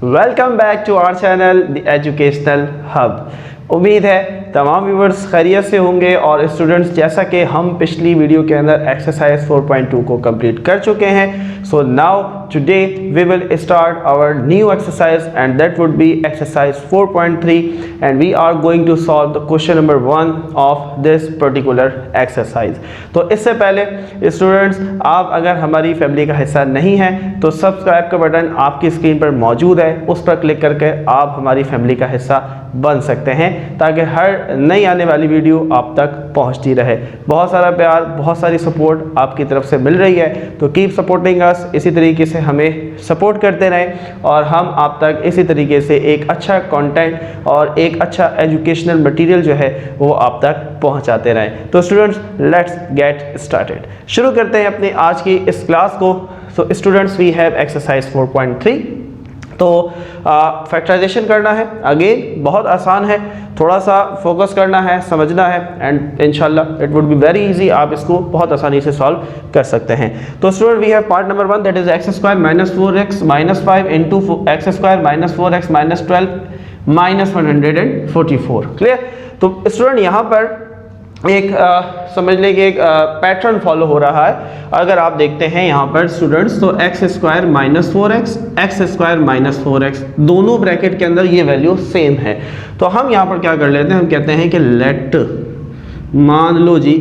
Welcome back to our channel the educational hub. उम्मीद है तमाम व्यूवर्स खैरियत से होंगे और स्टूडेंट्स जैसा कि हम पिछली वीडियो के अंदर एक्सरसाइज 4.2 को कंप्लीट कर चुके हैं। So now today we will start our new exercise and that would be exercise 4.3 and we are going to solve the question number 1 of this particular exercise. तो इससे पहले स्टूडेंट्स, आप अगर हमारी फैमिली का हिस्सा नहीं है तो सब्सक्राइब का बटन आपकी स्क्रीन पर मौजूद है, उस पर क्लिक करके आप हमारी फैमिली का हिस्सा बन सकते हैं ताकि हर नई आने वाली वीडियो आप तक पहुंचती रहे। बहुत सारा प्यार, बहुत सारी सपोर्ट आपकी तरफ से मिल रही है, तो कीप सपोर्टिंग अस। इसी तरीके से हमें सपोर्ट करते रहें और हम आप तक इसी तरीके से एक अच्छा कंटेंट और एक अच्छा एजुकेशनल मटेरियल जो है वो आप तक पहुंचाते रहें। तो स्टूडेंट्स, लेट्स गेट स्टार्टेड। शुरू करते हैं अपनी आज की इस क्लास को। तो स्टूडेंट्स, वी हैव एक्सरसाइज 4.3। तो फैक्टराइजेशन करना है। अगेन बहुत आसान है, थोड़ा सा फोकस करना है, समझना है एंड इंशाल्लाह it would be very easy. आप इसको बहुत आसानी से सॉल्व कर सकते हैं। तो student, we have part number 1 that is x square minus 4x minus 5 into x square minus 4x minus 12 minus 144। Clear? तो स्टूडेंट यहाँ पर एक समझ लें कि एक पैटर्न फॉलो हो रहा है। अगर आप देखते हैं यहाँ पर स्टूडेंट्स, तो x square minus 4x, x square minus 4x, दोनों ब्रैकेट के अंदर ये वैल्यू सेम है। तो हम यहाँ पर क्या कर लेते हैं, हम कहते हैं कि लेट, मान लो जी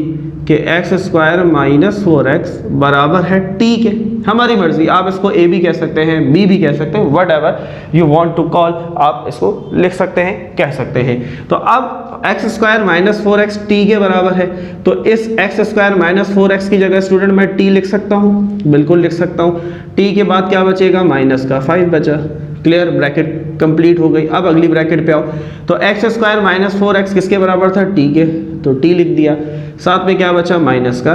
कि एक्स स्क्वायर माइनस 4x बराबर है टी के। हमारी मर्जी, आप इसको ए भी कह सकते हैं, बी भी कह सकते हैं, whatever you want to call, आप इसको लिख सकते हैं, कह सकते हैं। तो अब x square minus 4x T के बराबर है, तो इस एक्स स्क्वायर माइनस 4x की जगह स्टूडेंट मैं टी लिख सकता हूँ, बिल्कुल लिख सकता हूँ। टी के बाद क्या बचेगा, माइनस का 5 बचा। क्लियर? ब्रैकेट कंप्लीट हो गई। अब अगली ब्रैकेट पे आओ, तो एक्स स्क्वायर माइनस 4x किसके बराबर था, टी के, तो टी लिख दिया। साथ में क्या बचा, माइनस का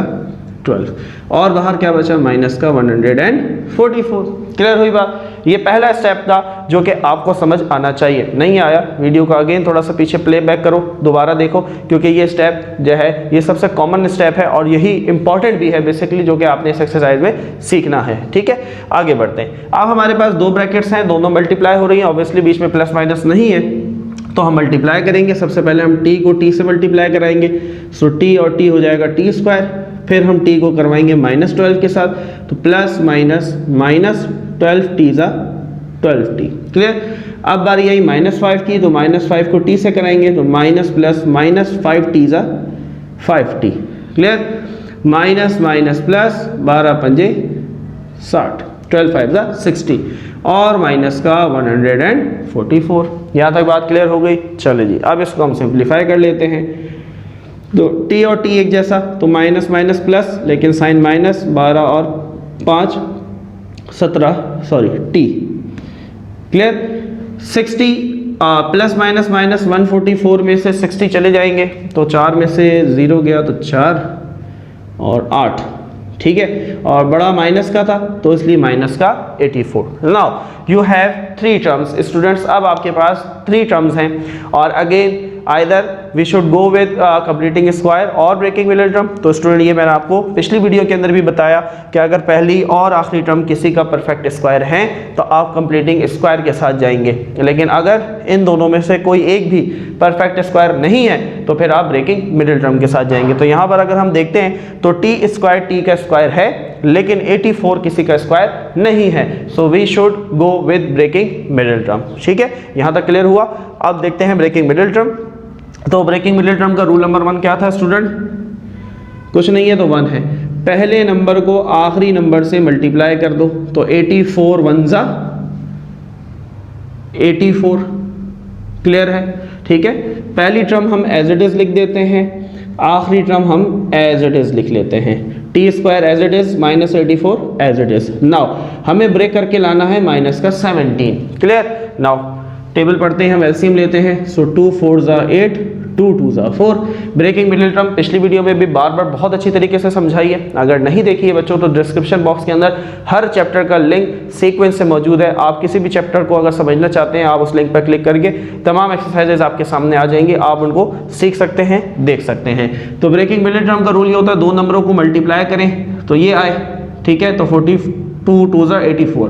12 और बाहर क्या बचा, माइनस का 144। क्लियर हुई बात? ये पहला स्टेप था जो कि आपको समझ आना चाहिए। नहीं आया, वीडियो का अगेन थोड़ा सा पीछे प्ले बैक करो, दोबारा देखो, क्योंकि ये स्टेप जो है ये सबसे कॉमन स्टेप है और यही इंपॉर्टेंट भी है बेसिकली, जो कि आपने इस एक्सरसाइज में सीखना है। ठीक है, आगे बढ़ते हैं। अब हमारे पास दो ब्रैकेट्स हैं, दोनों मल्टीप्लाई हो रही हैं, ऑब्वियसली बीच में प्लस माइनस नहीं है, तो हम मल्टीप्लाई करेंगे। सबसे पहले हम टी को टी से मल्टीप्लाई कराएंगे, सो टी और टी हो जाएगा टी स्क्वायर। फिर हम टी को करवाएंगे माइनस 12 के साथ, तो प्लस माइनस माइनस 12 टी ज़ा 12t। क्लियर? अब बारी आई माइनस 5 की, तो माइनस 5 को टी से कराएंगे, तो माइनस प्लस माइनस 5t ज़ा 5t। Clear? Minus minus plus 12 पंजे 60, 12 5 ज़ा 60 और माइनस का 144। यहाँ तक बात क्लियर हो गई? चलो जी, अब इसको हम सिंप्लीफाई कर लेते हैं। तो t और t एक जैसा, तो माइनस माइनस प्लस, लेकिन साइन माइनस, 12 और 5 17 sorry t। Clear? 60 plus minus minus 144 में से 60 चले जाएंगे, तो 4 में से 0 गया तो 4 और 8। ठीक है, और बड़ा माइनस का था तो इसलिए माइनस का 84। Now you have 3 terms. Students, अब आपके पास 3 टर्म्स हैं और again either we should go with completing square और ब्रेकिंग मिडिल टर्म। तो स्टूडेंट, ये मैंने आपको पिछली वीडियो के अंदर भी बताया कि अगर पहली और आखिरी टर्म किसी का परफेक्ट स्क्वायर है तो आप कंप्लीटिंग स्क्वायर के साथ जाएंगे, लेकिन अगर इन दोनों में से कोई एक भी परफेक्ट स्क्वायर नहीं है तो फिर आप ब्रेकिंग मिडिल टर्म के साथ जाएंगे। तो यहाँ पर अगर हम देखते हैं तो टी स्क्वायर टी का स्क्वायर है, लेकिन 84 किसी का स्क्वायर नहीं है, so we should go with breaking middle term. ठीक है, यहाँ तक क्लियर हुआ? अब देखते हैं ब्रेकिंग मिडिल टर्म। तो ब्रेकिंग मिडिल टर्म का रूल नंबर 1 क्या था स्टूडेंट? कुछ नहीं है तो 1 है। पहले नंबर को आखिरी नंबर से मल्टीप्लाई कर दो, तो 84 1 ज़ा 84। क्लियर है? ठीक है, पहली टर्म हम एज इट इज लिख देते हैं, आखिरी टर्म हम एज इट इज लिख लेते हैं। T square as it is minus 84 as it is. Now हमें ब्रेक करके लाना है माइनस का 17। क्लियर? नाउ टेबल पढ़ते हैं, हम एलसीएम लेते हैं, सो 2 4 ज़ा 8, 2 2 ज़ा 4। ब्रेकिंग मिडिल टर्म पिछली वीडियो में भी बार बार बहुत अच्छी तरीके से समझाई है। अगर नहीं देखी है बच्चों तो डिस्क्रिप्शन बॉक्स के अंदर हर चैप्टर का लिंक सीक्वेंस से मौजूद है। आप किसी भी चैप्टर को अगर समझना चाहते हैं, आप उस लिंक पर क्लिक करके तमाम एक्सरसाइजेज आपके सामने आ जाएंगी, आप उनको सीख सकते हैं, देख सकते हैं। तो ब्रेकिंग मिडिल टर्म का रूल ये होता है, 2 नंबरों को मल्टीप्लाई करें तो ये आए। ठीक है, तो 42 2 ज़ा 84।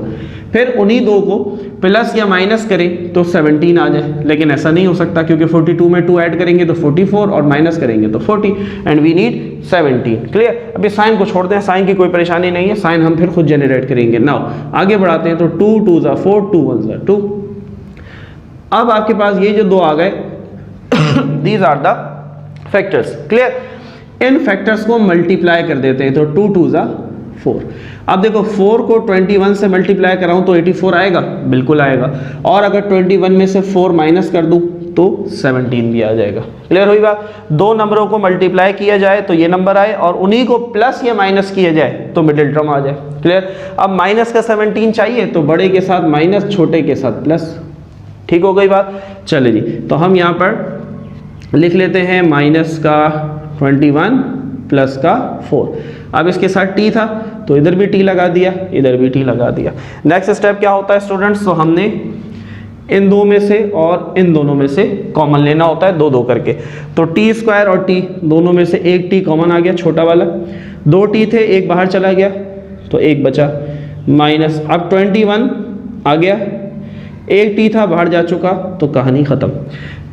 फिर उन्हीं दो को प्लस या माइनस करें तो 17 आ जाए, लेकिन ऐसा नहीं हो सकता क्योंकि 42 में 2 ऐड करेंगे तो 44 और माइनस करेंगे तो 40 एंड वी नीड 17। क्लियर। अभी साइन को छोड़ दें, साइन की कोई परेशानी नहीं है, साइन हम फिर खुद जनरेट करेंगे। नाउ आगे बढ़ाते हैं तो 2 2 ज़ा 4, 2 1 ज़ा 2। अब आपके पास ये जो दो आ गए these are the factors. Clear. इन फैक्टर्स को मल्टीप्लाई कर देते हैं तो 2 2 ज़ा 4। अब देखो 4 को 21 से मल्टीप्लाई कराऊं तो 84 आएगा, बिल्कुल आएगा। और अगर 21 में से 4 माइनस कर दूं तो 17 भी आ जाएगा। क्लियर हुई बात। दो नंबरों को मल्टीप्लाई किया जाए तो ये नंबर आए और उन्हीं को प्लस या माइनस किया जाए तो मिडिल टर्म आ जाए। क्लियर। अब माइनस का 17 चाहिए तो बड़े के साथ माइनस, छोटे के साथ प्लस। ठीक हो गई बात। चले जी, तो हम यहाँ पर लिख लेते हैं माइनस का 21 प्लस का 4। अब इसके साथ t था तो इधर भी t लगा दिया, इधर भी t लगा दिया। नेक्स्ट स्टेप क्या होता है स्टूडेंट्स, तो हमने इन दो में से और इन दोनों में से कॉमन लेना होता है, दो दो करके। तो t स्क्वायर और t दोनों में से एक t कॉमन आ गया, छोटा वाला। 2t थे, एक बाहर चला गया तो एक बचा, माइनस। अब 21 आ गया, एक t था बाहर जा चुका तो कहानी खत्म।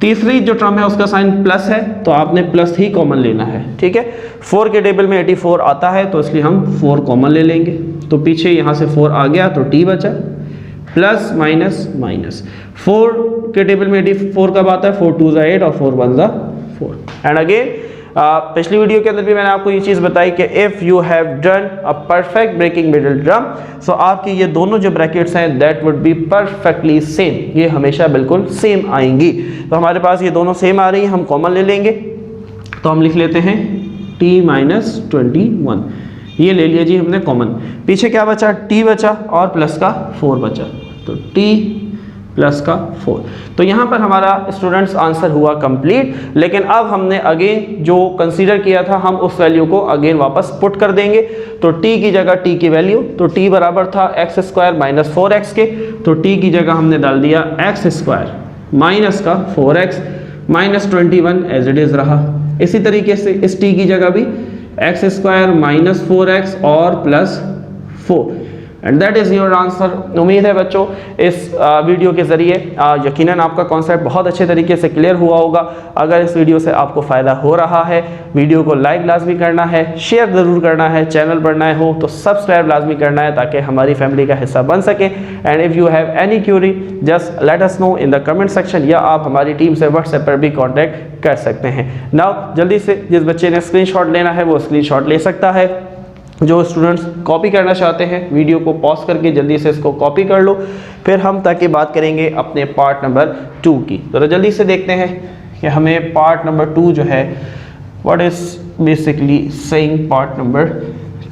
तीसरी जो टर्म है उसका साइन प्लस है तो आपने प्लस ही कॉमन लेना है। ठीक है। 4 के टेबल में 84 आता है तो इसलिए हम 4 कॉमन ले लेंगे। तो पीछे यहाँ से 4 आ गया तो t बचा, प्लस माइनस माइनस। 4 के टेबल में 84 कब आता है, 4 2 ज़ा 8 और 4 1 ज़ा 4। एंड अगेन पिछली वीडियो के अंदर भी मैंने आपको ये चीज़ बताई कि if you have done a perfect breaking middle term, so आपकी ये दोनों जो ब्रैकेट्स हैं that would be perfectly same, ये हमेशा बिल्कुल सेम आएंगी। तो हमारे पास ये दोनों सेम आ रही हैं, हम कॉमन ले लेंगे। तो हम लिख लेते हैं t माइनस 21, ये ले लिया जी हमने कॉमन। पीछे क्या बचा, t बचा और प्लस का 4 बचा, तो t प्लस का 4। तो यहाँ पर हमारा स्टूडेंट्स आंसर हुआ कंप्लीट। लेकिन अब हमने अगेन जो कंसीडर किया था हम उस वैल्यू को अगेन वापस पुट कर देंगे। तो t की जगह t की वैल्यू, तो t बराबर था एक्स स्क्वायर माइनस 4x के, तो t की जगह हमने डाल दिया एक्स स्क्वायर माइनस का 4x minus 21 as it is रहा। इसी तरीके से इस t की जगह भी एक्स स्क्वायर माइनस 4x और plus 4 and that is your answer. उम्मीद है बच्चों इस वीडियो के ज़रिए यकीनन आपका कॉन्सेप्ट बहुत अच्छे तरीके से क्लियर हुआ होगा। अगर इस वीडियो से आपको फ़ायदा हो रहा है, वीडियो को लाइक लाजमी करना है, शेयर ज़रूर करना है, चैनल पर नए हो तो सब्सक्राइब लाजमी करना है ताकि हमारी फैमिली का हिस्सा बन सके। And if you have any Curie just let us know in the comment section, या आप हमारी टीम से व्हाट्सएप पर भी कॉन्टैक्ट कर सकते हैं। नाउ जल्दी से जिस बच्चे ने स्क्रीनशॉट लेना है वो स्क्रीनशॉट ले सकता है। जो स्टूडेंट्स कॉपी करना चाहते हैं वीडियो को पॉज करके जल्दी से इसको कॉपी कर लो, फिर हम ताकि बात करेंगे अपने पार्ट नंबर 2 की। तो जल्दी से देखते हैं कि हमें पार्ट नंबर 2 जो है what is basically saying part number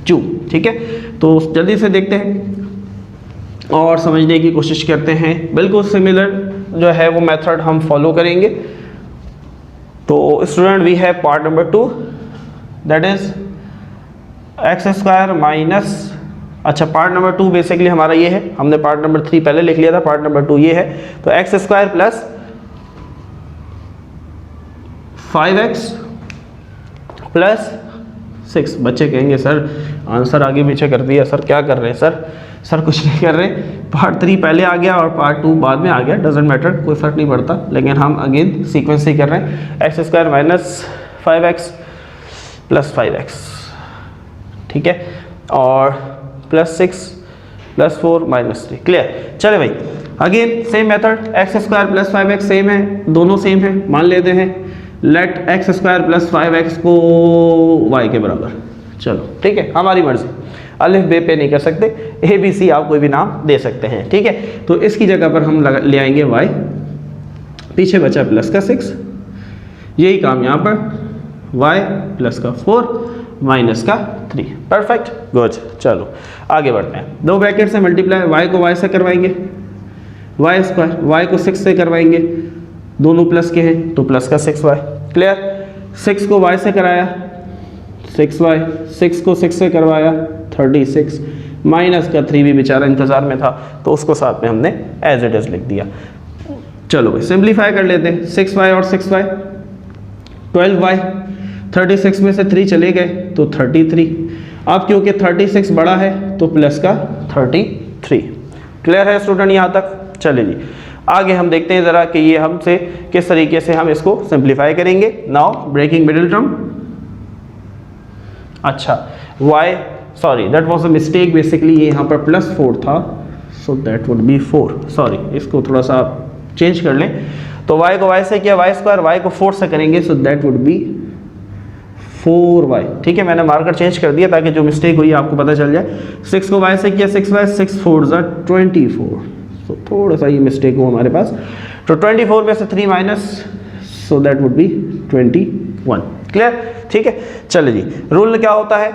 2। ठीक है, तो जल्दी से देखते हैं और समझने की कोशिश करते हैं। बिल्कुल सिमिलर जो है वो मेथड हम फॉलो करेंगे। तो student we have part number 2 that is x square minus, अच्छा पार्ट नंबर 2 बेसिकली हमारा ये है, हमने पार्ट नंबर 3 पहले लिख लिया था, पार्ट नंबर 2 ये है। तो x square plus 5x plus 6। बच्चे कहेंगे सर आंसर आगे पीछे कर दिया, सर क्या कर रहे हैं सर कुछ नहीं कर रहे, पार्ट 3 पहले आ गया और पार्ट 2 बाद में आ गया, डजेंट मैटर, कोई फ़र्क नहीं पड़ता, लेकिन हम अगेन सीक्वेंस ही कर रहे हैं। X square minus 5x plus 5x, ठीक है, और प्लस 6 प्लस 4 माइनस 3। क्लियर। चले भाई again same method, x square plus 5x same है, दोनों सेम है, मान लेते हैं late x square plus 5x को y के बराबर। चलो ठीक है, हमारी मर्जी, अलिफ बे पे नहीं कर सकते, ए बी सी आप कोई भी नाम दे सकते हैं। ठीक है, तो इसकी जगह पर हम ले आएंगे y, पीछे बचा प्लस का 6, यही काम यहाँ पर y प्लस का 4 माइनस का 3। Perfect, good. चलो आगे बढ़ते हैं। दो ब्रैकेट से मल्टीप्लाई, y को y से करवाएंगे, y स्क्वायर, y को 6 से करवाएंगे, दोनों प्लस के हैं तो प्लस का 6y। क्लियर। 6 को y से कराया 6y, 6 को 6 से करवाया 36, माइनस का 3 भी बेचारा इंतज़ार में था तो उसको साथ में हमने एज इट इज़ लिख दिया। चलो भाई सिंप्लीफाई कर लेते हैं, 6y और 6y 12y, 36 में से 3 चले गए तो 33। अब क्योंकि 36 बड़ा है तो प्लस का 33, क्लियर है स्टूडेंट यहाँ तक? चलिए जी आगे हम देखते हैं ज़रा कि ये हमसे किस तरीके से हम इसको सिंप्लीफाई करेंगे। नाउ ब्रेकिंग मिडिल टर्म, अच्छा y sorry that was a mistake basically, ये यहाँ पर +4 था, so that would B 4, sorry इसको थोड़ा सा चेंज कर लें। तो y को y से किया y स्क्वायर, y को 4 से करेंगे, so that would B 4y। ठीक है, मैंने मार्कर चेंज कर दिया ताकि जो मिस्टेक हुई आपको पता चल जाए। 6 को y से किया 6y, 6 4 ज़ा 24, तो थोड़ा सा ये मिस्टेक हुआ हमारे पास। तो 24 में से 3 minus, so that would B 21। Clear? ठीक है, चलो जी रूल क्या होता है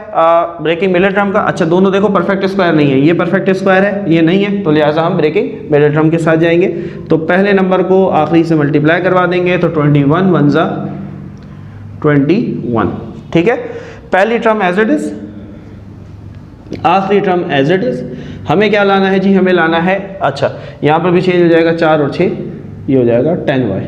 ब्रेकिंग मिडिल टर्म का? अच्छा दोनों देखो परफेक्ट स्क्वायर नहीं है, ये परफेक्ट स्क्वायर है, ये नहीं है, तो लिहाजा हम ब्रेकिंग मिडिल टर्म के साथ जाएंगे। तो पहले नंबर को आखिरी से मल्टीप्लाई करवा देंगे, तो 21 1 ज़ा 21। ठीक है, पहली टर्म एज इट इज, आखिरी टर्म एज इट इज। हमें क्या लाना है जी? हमें लाना है, अच्छा यहाँ पर भी चेंज हो जाएगा, 4 और 6 ये हो जाएगा 10y,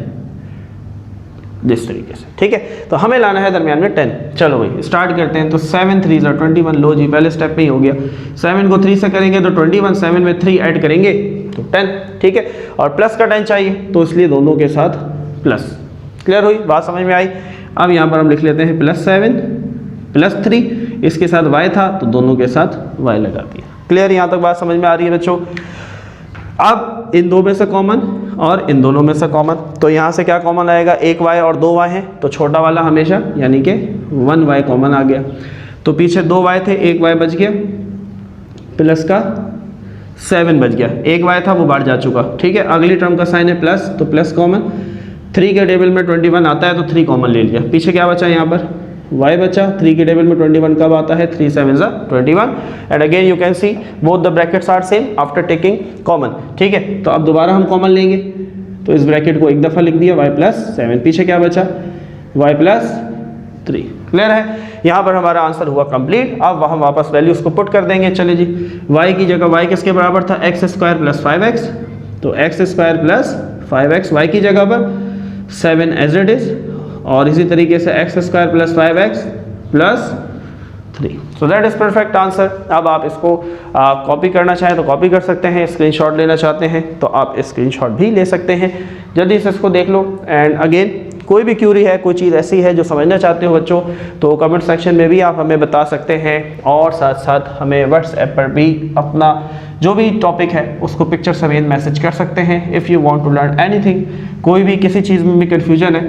जिस तरीके से। ठीक है, तो हमें लाना है दरमियान में 10। चलो भाई स्टार्ट करते हैं। तो 7 3 ज़ा 21, लो जी पहले स्टेप में ही हो गया। 7 को 3 से करेंगे तो 21, 7 में 3 ऐड करेंगे तो 10। ठीक है, और प्लस का 10 चाहिए तो इसलिए दोनों के साथ प्लस। क्लियर हुई बात? समझ में आई? अब यहाँ पर हम लिख लेते हैं +7 +3, इसके साथ y था तो दोनों के साथ y लगा दिया। क्लियर? यहाँ तक बात समझ में आ रही है बच्चों? अब इन दो में से कॉमन और इन दोनों में से कॉमन, तो यहाँ से क्या कॉमन आएगा? एक y और 2y है, तो छोटा वाला हमेशा यानी कि 1y कॉमन आ गया। तो पीछे 2y थे, एक y बच गया, प्लस का 7 बच गया, एक y था वो बाहर जा चुका। ठीक है, अगली टर्म का साइन है प्लस, तो प्लस कॉमन। 3 के टेबल में 21 आता है तो 3 कॉमन ले लिया, पीछे क्या बचा? यहाँ पर y बचा। 3 के टेबल में 21 कब आता है? 3 7 ज़ा 21, and again you can see both the brackets are same after taking common. ठीक है, तो अब दोबारा हम कॉमन लेंगे, तो इस ब्रैकेट को एक दफ़ा लिख दिया, y + 7, पीछे क्या बचा? y + 3। क्लियर है? यहाँ पर हमारा आंसर हुआ कंप्लीट। अब हम वापस वैल्यूज़ को पुट कर देंगे। चले जी, y की जगह y किसके बराबर था? x² + 5x, तो x² + 5x, y की जगह पर 7 एज इट इज, और इसी तरीके से x² + 5x + 3। So that is perfect answer. अब आप इसको कॉपी करना चाहें तो कॉपी कर सकते हैं, स्क्रीनशॉट लेना चाहते हैं तो आप स्क्रीनशॉट भी ले सकते हैं। जल्दी से इसको देख लो। एंड अगेन कोई भी क्यूरी है, कोई चीज़ ऐसी है जो समझना चाहते हो बच्चों, तो कमेंट सेक्शन में भी आप हमें बता सकते हैं, और साथ साथ हमें व्हाट्सएप पर भी अपना जो भी टॉपिक है उसको पिक्चर समेत मैसेज कर सकते हैं। If you want to learn anything, कोई भी किसी चीज़ में भी कन्फ्यूजन है,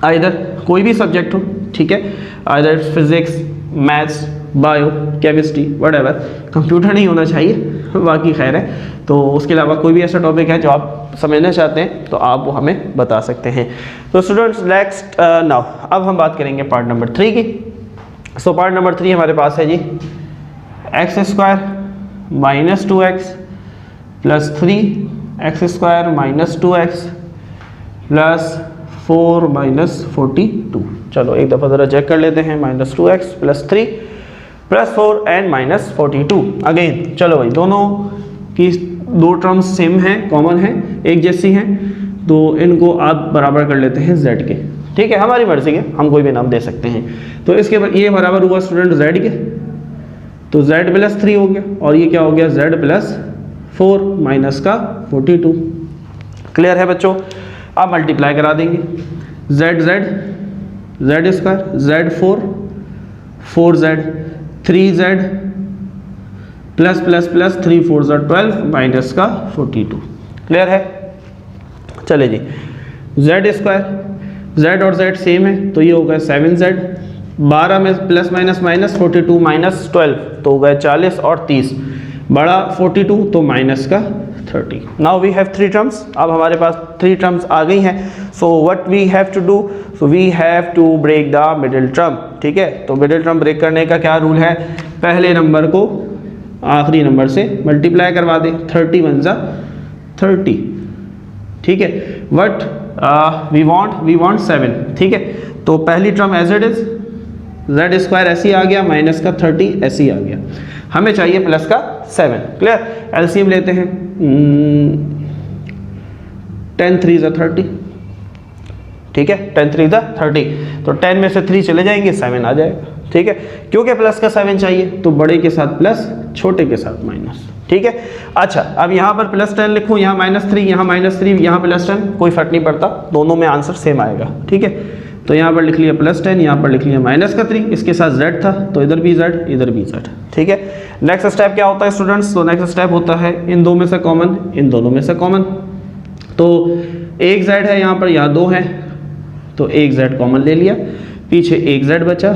आइदर कोई भी सब्जेक्ट हो, ठीक है, either physics, maths, bio, chemistry, whatever, computer नहीं होना चाहिए, बाकी खैर है, तो उसके अलावा कोई भी ऐसा टॉपिक है जो आप समझना चाहते हैं तो आप वो हमें बता सकते हैं। तो स्टूडेंट्स नेक्स्ट नाउ अब हम बात करेंगे पार्ट नंबर 3 की। सो पार्ट नंबर 3 हमारे पास है जी x² - 2x + 3x² - 2x + 4 - 42। चलो एक दफ़ा ज़रा चेक कर लेते हैं। -2x + 3 + 4 and -42। अगेन चलो भाई दोनों की दो टर्म्स सेम हैं, कॉमन हैं, एक जैसी हैं, तो इनको आप बराबर कर लेते हैं z के। ठीक है, हमारी मर्जी के, हम कोई भी नाम दे सकते हैं। तो इसके ये बराबर हुआ स्टूडेंट z के, तो z + 3 हो गया, और ये क्या हो गया? z + 4 माइनस का 42। क्लियर है बच्चों? अब मल्टीप्लाई करा देंगे, z² z4 4z 3z ++ 3 4 ज़ा 12 माइनस का 42। क्लियर है? चले जी, z² और z सेम है, तो ये हो गया 7z, 12 में प्लस माइनस माइनस 42 माइनस 12 तो हो गया 40 और 30, बड़ा 42 तो माइनस का 30। Now we have 3 terms. अब हमारे पास 3 टर्म्स आ गई हैं। So what we have to do? So we have to break the middle term. ठीक है, तो मिडिल टर्म ब्रेक करने का क्या रूल है? पहले नंबर को आखिरी नंबर से मल्टीप्लाई करवा दें, 31 ज़ा 30। ठीक है, वट वी वांट 7। ठीक है, तो पहली term as it is z² ऐसे ही आ गया, माइनस का 30 ऐसे ही आ गया, हमें चाहिए प्लस का 7। क्लियर? एलसीएम लेते हैं, 10 3 ज़ा 30। ठीक है, 10 3 ज़ा 30, तो 10 में से 3 चले जाएंगे, 7 आ जाएगा। ठीक है, क्योंकि प्लस का 7 चाहिए तो बड़े के साथ प्लस, छोटे के साथ माइनस। ठीक है। अच्छा, अब यहाँ पर +10 लिखूँ, यहाँ -3, यहाँ -3, यहाँ +10, कोई फ़र्क नहीं पड़ता, दोनों में आंसर सेम आएगा। ठीक है, तो यहाँ पर लिख लिया +10, यहाँ पर लिख लिया -3, इसके साथ z था तो इधर भी z, इधर भी z। ठीक है, नेक्स्ट स्टेप क्या होता है स्टूडेंट्स? तो नेक्स्ट स्टेप होता है इन दो में से कॉमन, इन दोनों में से कॉमन। तो एक z है यहाँ पर, यहाँ 2 है, तो एक z कॉमन ले लिया, पीछे एक z बचा,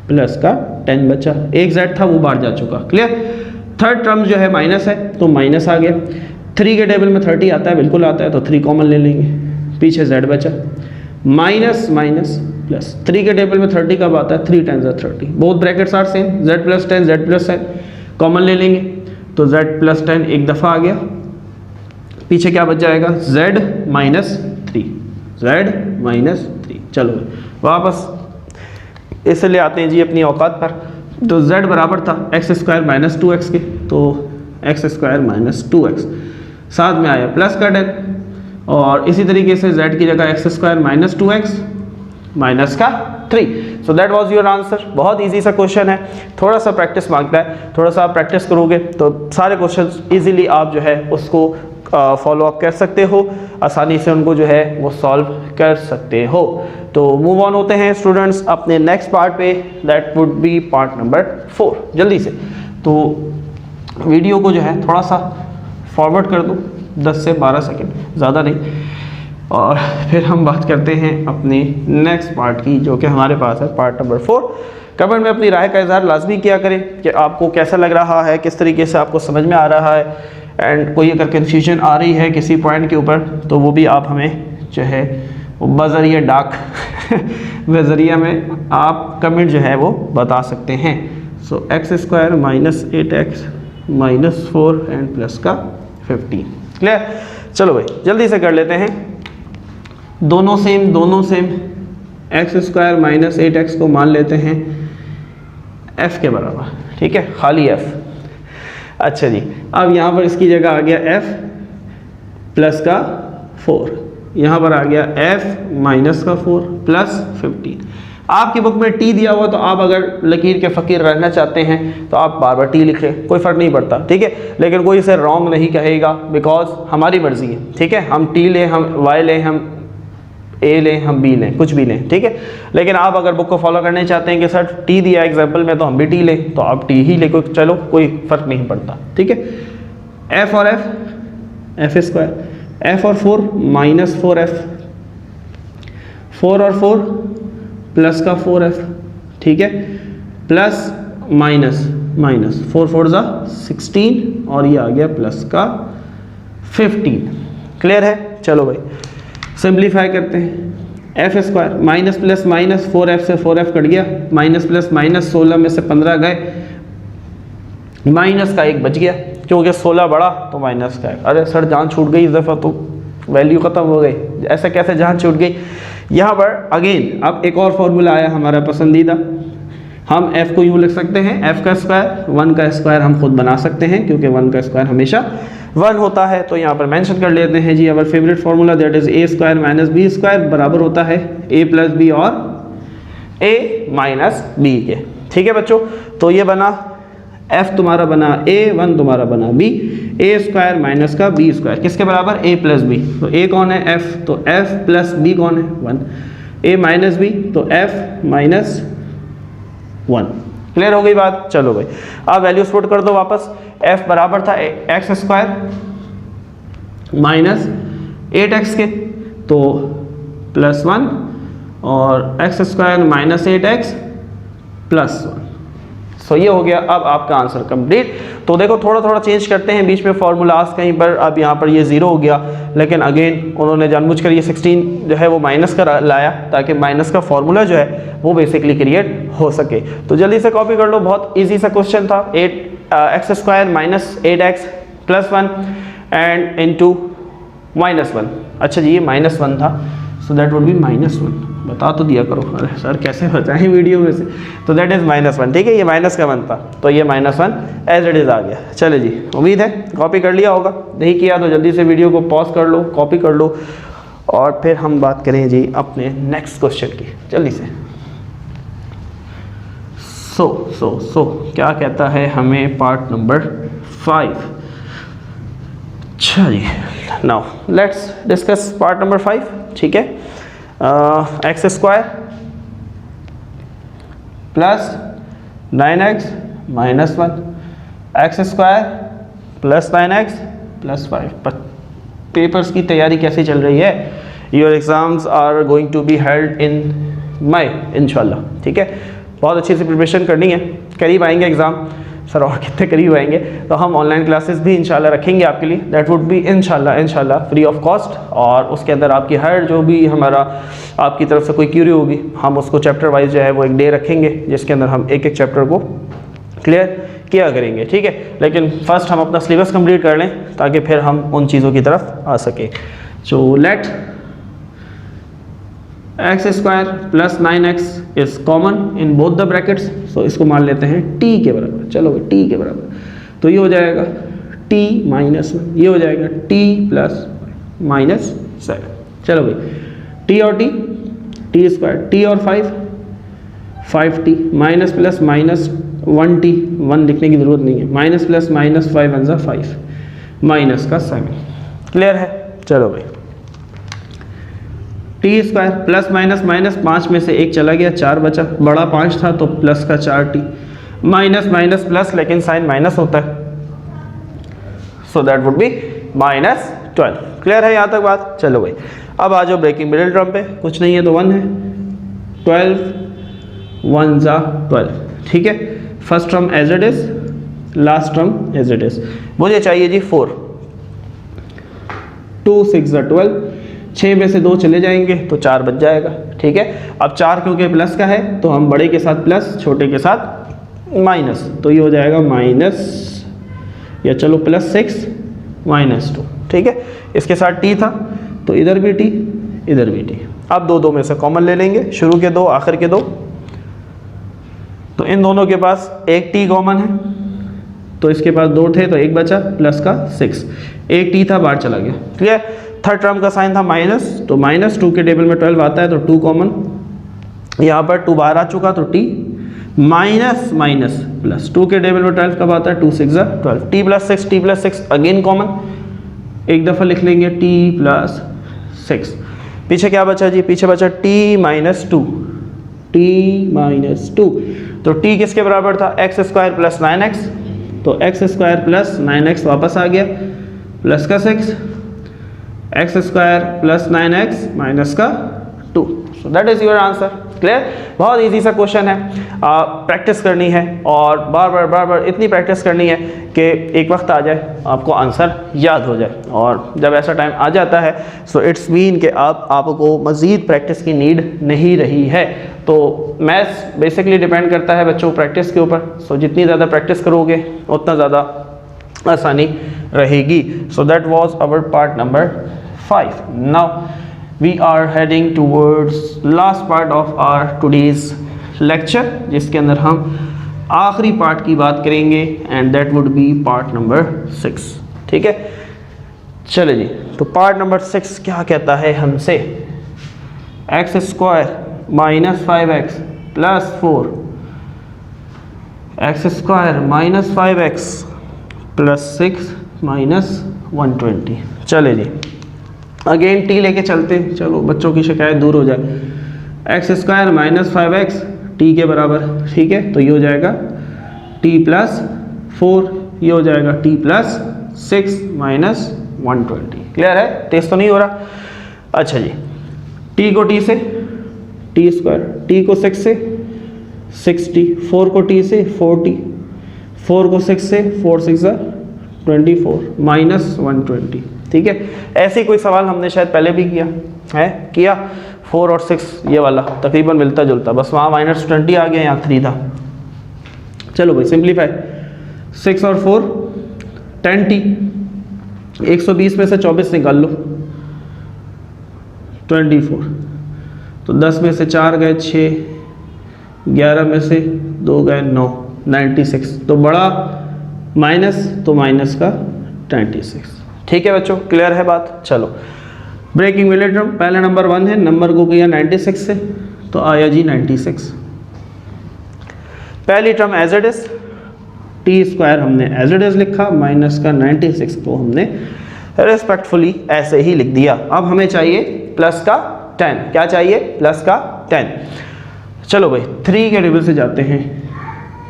प्लस का 10 बचा, एक z था वो बाहर जा चुका। क्लियर? थर्ड टर्म जो है माइनस है तो माइनस आ गया, 3 के टेबल में 30 आता है, बिल्कुल आता है, तो 3 कॉमन ले लेंगे, पीछे z बचा, माइनस माइनस प्लस, 3 के टेबल में 30 कब आता है? 3 times 30, both brackets are same, z + 10 z + 10 common ले लेंगे, तो z + 10 एक दफ़ा आ गया, पीछे क्या बच जाएगा? z - 3। चलो वापस इसे ले आते हैं जी अपनी औकात पर। तो z बराबर था x² - 2x के, तो x² - 2x, साथ में आया प्लस का 10, और इसी तरीके से z की जगह x² - 2x माइनस का 3। सो दैट वाज योर आंसर। बहुत इजी सा क्वेश्चन है, थोड़ा सा प्रैक्टिस मांगता है, थोड़ा सा आप प्रैक्टिस करोगे तो सारे क्वेश्चंस इजीली आप जो है उसको फॉलो अप कर सकते हो, आसानी से उनको जो है वो सॉल्व कर सकते हो। तो मूव ऑन होते हैं स्टूडेंट्स अपने नेक्स्ट पार्ट पे, that would B part number 4। जल्दी से तो वीडियो को जो है थोड़ा सा फॉरवर्ड कर दो 10 से 12 सेकेंड, ज़्यादा नहीं, और फिर हम बात करते हैं अपने नेक्स्ट पार्ट की जो कि हमारे पास है पार्ट नंबर 4। कमेंट में अपनी राय का इजहार लाजमी किया करें कि आपको कैसा लग रहा है, किस तरीके से आपको समझ में आ रहा है, एंड कोई अगर कन्फ्यूजन आ रही है किसी पॉइंट के ऊपर तो वो भी आप हमें जो है बज़रिया डाक बज़रिया में आप कमेंट जो है वो बता सकते हैं। सो x² - 8x - 4 एंड प्लस का 15। क्लियर? चलो भाई जल्दी से कर लेते हैं, दोनों सेम, x² - 8x को मान लेते हैं f के बराबर। ठीक है, खाली f। अच्छा जी, अब यहाँ पर इसकी जगह आ गया f प्लस का 4, यहाँ पर आ गया f माइनस का 4 प्लस 15। आपकी बुक में t दिया हुआ, तो आप अगर लकीर के फ़कीर रहना चाहते हैं तो आप बार बार t लिख लें, कोई फ़र्क नहीं पड़ता। ठीक है, लेकिन कोई इसे रॉन्ग नहीं कहेगा, बिकॉज हमारी मर्ज़ी है। ठीक है, हम t लें, हम y लें, हम a लें, हम b लें, कुछ भी लें। ठीक है, लेकिन आप अगर बुक को फॉलो करना चाहते हैं कि सर t दिया एग्जाम्पल में तो हम भी t लें, तो आप t ही ले, चलो कोई फ़र्क नहीं पड़ता। ठीक है, f और f² f और 4 माइनस 4f, 4 और 4 प्लस का 4f। ठीक है, प्लस माइनस 4 4 ज़ा 16, और ये आ गया प्लस का 15। क्लियर है? चलो भाई सिंप्लीफाई करते हैं। f² minus plus minus 4f से 4f कट गया, माइनस प्लस माइनस 16 में से 15 गए, माइनस का 1 बच गया, क्योंकि 16 बढ़ा तो माइनस का 1। अरे सर जान छूट गई इस दफ़ा, तो वैल्यू ख़त्म हो गई, ऐसे कैसे जान छूट गई? यहाँ पर अगेन अब एक और फार्मूला आया हमारा पसंदीदा, हम f को यूँ लिख सकते हैं, f का स्क्वायर, 1 का स्क्वायर हम खुद बना सकते हैं, क्योंकि 1 का स्क्वायर हमेशा 1 होता है। तो यहाँ पर मेंशन कर लेते हैं जी our favourite formula, that is a² - b² बराबर होता है a + b और a - b के। ठीक है बच्चों, तो ये बना f तुम्हारा बना a, 1 तुम्हारा बना b, a² माइनस का b², किसके बराबर? a + b। तो a कौन है? f, तो f + b कौन है? 1। a - b तो f - 1। क्लियर हो गई बात? चलो भाई अब वैल्यूज पुट कर दो वापस। f बराबर था x² - 8x के, तो +1, और x² - 8x +1। सो ये हो गया अब आपका आंसर कंप्लीट। तो देखो थोड़ा थोड़ा चेंज करते हैं बीच में फॉर्मूलाज कहीं पर, अब यहाँ पर ये 0 हो गया, लेकिन अगेन उन्होंने जानबूझकर ये 16 जो है वो माइनस का लाया, ताकि माइनस का फॉर्मूला जो है वो बेसिकली क्रिएट हो सके। तो जल्दी से कॉपी कर लो, बहुत ईजी सा क्वेश्चन था। x² - 8x +1 and into -1। अच्छा जी ये -1 था, सो दैट वुड बी -1। बता तो दिया करो, अरे सर कैसे बताएं वीडियो में से, तो दैट इज़ -1। ठीक है, ये माइनस का 1 था, तो ये -1 एज इट इज़ आ गया। चले जी, उम्मीद है कॉपी कर लिया होगा, नहीं किया तो जल्दी से वीडियो को पॉज कर लो, कॉपी कर लो, और फिर हम बात करें जी अपने नेक्स्ट क्वेश्चन की जल्दी से। सो क्या कहता है हमें पार्ट नंबर 5। अच्छा जी, now let's discuss part number 5। ठीक है, x square plus 9x minus 1, x square plus 9x plus 5। Papers की तैयारी कैसी चल रही है? Your exams are going to be held in May इंशाल्लाह। ठीक है, बहुत अच्छी सी प्रिपरेशन करनी है, करीब आएंगे एग्ज़ाम। सर और कितने करीब आएंगे? तो हम ऑनलाइन क्लासेस भी इंशाल्लाह रखेंगे आपके लिए, दैट वुड बी इंशाल्लाह फ्री ऑफ कॉस्ट। और उसके अंदर आपकी हर जो भी हमारा आपकी तरफ से कोई क्यूरी होगी, हम उसको चैप्टर वाइज जो है वो एक डे रखेंगे, जिसके अंदर हम एक एक चैप्टर को क्लियर किया करेंगे। ठीक है, लेकिन फर्स्ट हम अपना सिलेबस कंप्लीट कर लें ताकि फिर हम उन चीज़ों की तरफ आ सकें। So let x square plus 9x is common in both the brackets. So इसको मान लेते हैं t के बराबर। चलो भाई t के बराबर, तो ये हो जाएगा t माइनस 1, ये हो जाएगा t प्लस माइनस 7। चलो भाई t और t स्क्वायर, t और 5t minus plus minus 1t, 1 लिखने की ज़रूरत नहीं है, माइनस प्लस माइनस 5 1 5 माइनस का 7। क्लियर है? चलो भाई T square plus minus minus 5 में से एक चला गया, 4 बचा, बड़ा 5 था तो प्लस का 4t, माइनस माइनस प्लस, लेकिन साइन माइनस होता है, so that would B minus 12। Clear है यहाँ तक बात? चलो भाई अब आ जाओ ब्रेकिंग मिडिल टर्म पे, कुछ नहीं है तो 1 है, 12 1 जा 12। ठीक है, first term as it is, last term as it is. मुझे चाहिए जी 4, 2 6 जा 12, 6 में से 2 चले जाएंगे तो 4 बच जाएगा। ठीक है, अब 4 क्योंकि प्लस का है तो हम बड़े के साथ प्लस, छोटे के साथ माइनस, तो ये हो जाएगा माइनस, या चलो प्लस 6 माइनस 2। ठीक है, इसके साथ t था तो इधर भी t, इधर भी t। अब दो में से कॉमन ले लेंगे, शुरू के 2 आखिर के 2, तो इन दोनों के पास एक t कॉमन है, तो इसके पास 2 थे तो एक बचा, प्लस का 6, एक t था बाहर चला गया। क्लियर? थर्ड टर्म का साइन था माइनस, तो माइनस 2 के टेबल में 12 आता है तो 2 कॉमन, यहाँ पर 2 बाहर आ चुका तो t माइनस माइनस प्लस, 2 के टेबल में 12 कब आता है, 2 6 12, t प्लस 6 अगेन कॉमन, एक दफ़ा लिख लेंगे t प्लस 6। पीछे क्या बचा जी? पीछे बचा t माइनस 2, t माइनस 2, तो t किसके बराबर था? एक्स स्क्वायर प्लस 9x, तो एक्स स्क्वायर प्लस 9x वापस आ गया, प्लस का 6, x square plus 9x minus का 2। So that is your answer. Clear? बहुत इजी सा क्वेश्चन है, प्रैक्टिस करनी है और बार बार इतनी प्रैक्टिस करनी है कि एक वक्त आ जाए आपको आंसर याद हो जाए, और जब ऐसा टाइम आ जाता है सो इट्स मीन कि आपको मज़ीद प्रैक्टिस की नीड नहीं रही है। तो मैथ्स बेसिकली डिपेंड करता है बच्चों प्रैक्टिस के ऊपर, सो जितनी ज़्यादा प्रैक्टिस करोगे उतना ज़्यादा आसानी रहेगी। So that was our part number 5. Now we are heading towards last part of our today's lecture, जिसके अंदर हम आखिरी पार्ट की बात करेंगे, and that would be part number 6. ठीक है, चले जी, तो पार्ट नंबर 6 क्या कहता है हमसे? X square minus 5x plus 4, x square minus 5x plus 6 minus 120। चले जी, अगेन टी लेके चलते हैं, चलो बच्चों की शिकायत दूर हो जाए। X square minus 5x T के बराबर। ठीक है, तो ये हो जाएगा टी प्लस 4, ये हो जाएगा टी प्लस 6 माइनस 120। क्लियर है? टेस्ट तो नहीं हो रहा? अच्छा जी, टी को टी से टी स्क्वायर, टी को 6 से 60, 4 को टी से 40, 4 को 6 से 4 6 24 माइनस 120। ठीक है, ऐसे कोई सवाल हमने शायद पहले भी किया 4 और 6 ये वाला तकरीबन मिलता जुलता, बस वहाँ माइनस 20 आ गया, यहाँ 3 था। चलो भाई सिंप्लीफाई, 6 और 4 10t, 120 में से 24 निकाल लो 24, तो 10 में से 4 गए 6, 11 में से 2 गए 9, 96, तो बड़ा माइनस तो माइनस का 26। ठीक है बच्चों, क्लियर है बात? चलो ब्रेकिंग मिडिल टर्म, पहला नंबर 1 है, नंबर को किया 96 से तो आया जी 96। पहली term as it is, t square हमने एज इट इज़ लिखा, माइनस का 96 को हमने रिस्पेक्टफुली ऐसे ही लिख दिया। अब हमें चाहिए प्लस का 10, क्या चाहिए? प्लस का 10। चलो भाई 3 के टेबल से जाते हैं,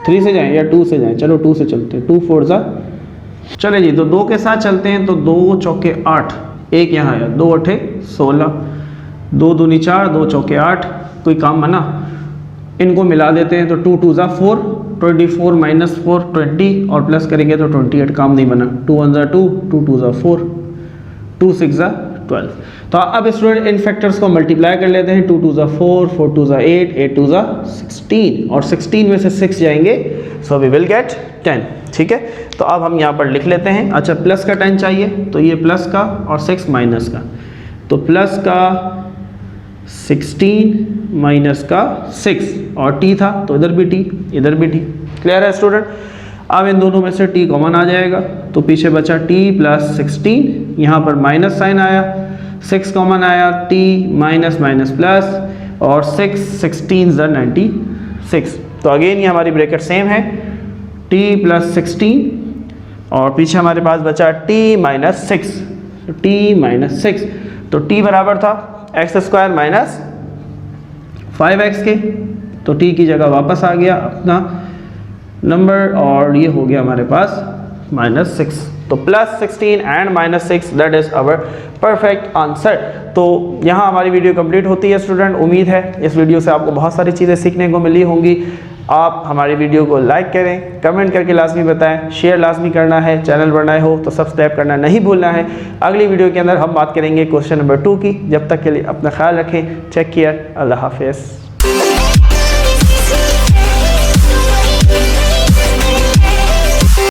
3 से जाएं या 2 से जाएं? चलो 2 से चलते हैं, 2 4 ज़ा, चले जी। तो 2 के साथ चलते हैं, तो 2 चौके 8, एक यहाँ आया, 2 8 16, 2 दूनी 4, 2 चौके 8, कोई काम बना? इनको मिला देते हैं, तो 2 2 ज़ा 4, 24 माइनस 4 20, और प्लस करेंगे तो 28, काम नहीं बना। 2 1 ज़ा 2, 2 2 ज़ा 4, 2 6 ज़ा 12। तो अब स्टूडेंट इन फैक्टर्स को मल्टीप्लाई कर लेते हैं, 2 2 ज़ा 4, 4 2 ज़ा 8, 8 2 ज़ा 16, और 16 में से 6 जाएंगे, सो वी विल गेट 10। ठीक है, तो अब हम यहाँ पर लिख लेते हैं। अच्छा, प्लस का 10 चाहिए, तो ये प्लस का और 6 माइनस का, तो प्लस का 16 माइनस का 6, और टी था तो इधर भी टी, इधर भी टी। क्लियर है स्टूडेंट? अब इन दोनों में से टी कॉमन आ जाएगा, तो पीछे बचा टी प्लस 16, यहाँ पर माइनस साइन आया, 6 कॉमन आया, टी माइनस माइनस प्लस, और 6 16 ज़ा 96। तो अगेन ये हमारी ब्रैकेट सेम है, टी प्लस 16, और पीछे हमारे पास बचा टी माइनस 6, टी माइनस 6, तो टी बराबर था एक्स स्क्वायर माइनस 5x के, तो टी की जगह वापस आ गया अपना नंबर, और ये हो गया हमारे पास -6। तो +16 and -6, that is our perfect answer. तो यहाँ हमारी वीडियो कंप्लीट होती है स्टूडेंट। उम्मीद है इस वीडियो से आपको बहुत सारी चीज़ें सीखने को मिली होंगी। आप हमारी वीडियो को लाइक करें, कमेंट करके लाजमी बताएं, शेयर लाजमी करना है, चैनल पर नए हो तो सब्सक्राइब करना नहीं भूलना है। अगली वीडियो के अंदर हम बात करेंगे क्वेश्चन नंबर 2 की। जब तक के लिए अपना ख्याल रखें, टेक केयर, अल्लाह हाफिज़।